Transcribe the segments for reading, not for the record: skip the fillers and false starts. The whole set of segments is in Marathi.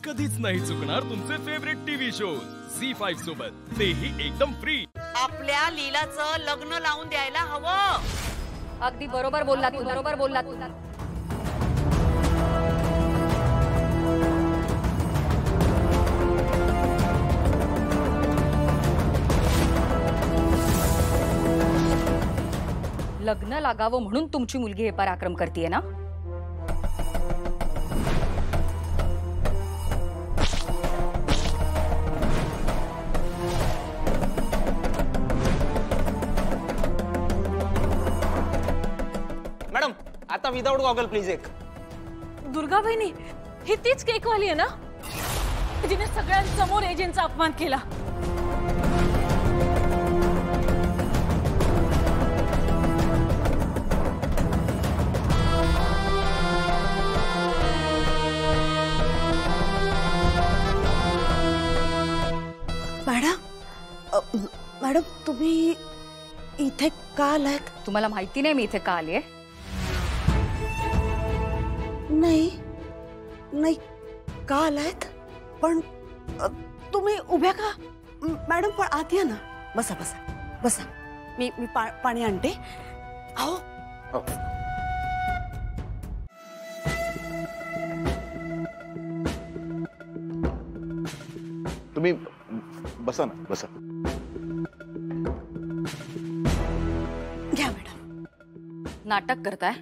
कधीच नाही चुकणार तुमचे फेवरेट टीव्ही शोज झी5 सोबत, तेही एकदम फ्री। आपल्या लीलाचं लग्न लावून द्यायला हवं। अगदी बरोबर बोललात तू, बरोबर बोललात तू। लग्न लागावं म्हणून तुमची मुलगी हे पराक्रम करतेय ना? मॅडम आता विदाउट गॉगल प्लीज एक। दुर्गा बहिणी ही तीच केकवाली आहे ना जिने सगळ्यांसमोर एजंटचा अपमान केला? मॅडम तुम्ही इथे का आलात? तुम्हाला माहिती नाही मी इथे का आलीये? नाही नाही का आलात? पण तुम्ही उभ्या का? मॅडम पण आत या ना, बसा बसा बसा, मी पाणी आणते। आओ तुम्ही बसा ना, बसा। घ्या मॅडम। नाटक करताय?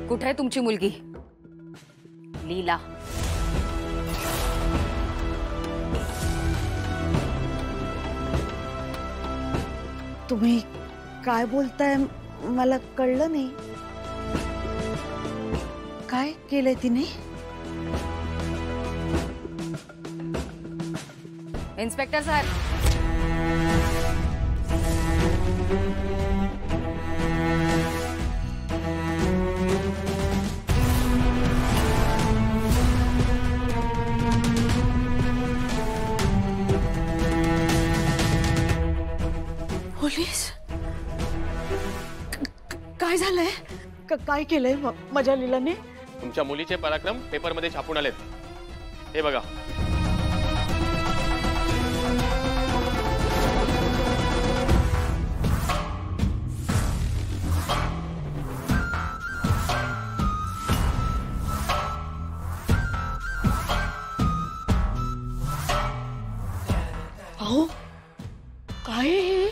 कुठे आहे तुमची मुलगी लीला? तुम्ही काय बोलताय मला कळलं नाही। काय केलंय तिने? इन्स्पेक्टर साहेब, पोलीस काय झालंय? काय केलंय माझ्या लीलाने? तुमच्या मुलीचे पराक्रम पेपर मध्ये छापून आलेत, हे बघा। अहो काय हे?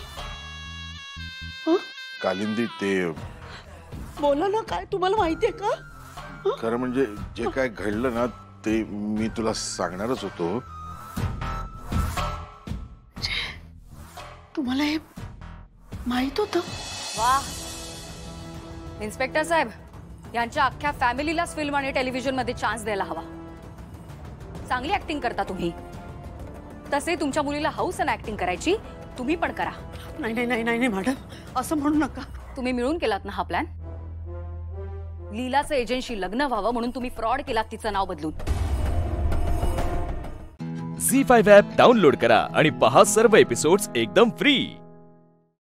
कालिंदी ते बोला ना, काय तुम्हाला माहितीये का? खरं म्हणजे जे काय घडलं ना ते मी तुला सांगणारच होतो। तुम्हाला हे माहित होतं? वाह इन्स्पेक्टर साहेब, यांच्या अख्ख्या फॅमिलीलाच फिल्म आणि टेलिव्हिजन मध्ये चान्स द्यायला हवा। चांगली ऍक्टिंग करता तुम्ही, तसे तुमच्या मुलीला हौस आणि ऍक्टिंग करायची, तुम्ही पण करा। नाही नाही नाही नाही मॅडम, असं म्हणू नका। तुम्ही मिळून केलात ना हा प्लॅन? लीलाचं एजंटशी लग्न व्हावं म्हणून तुम्ही फ्रॉड केलात तिचं नाव बदलून। झी5 ॲप डाउनलोड करा आणि पहा सर्व एपिसोड्स एकदम फ्री।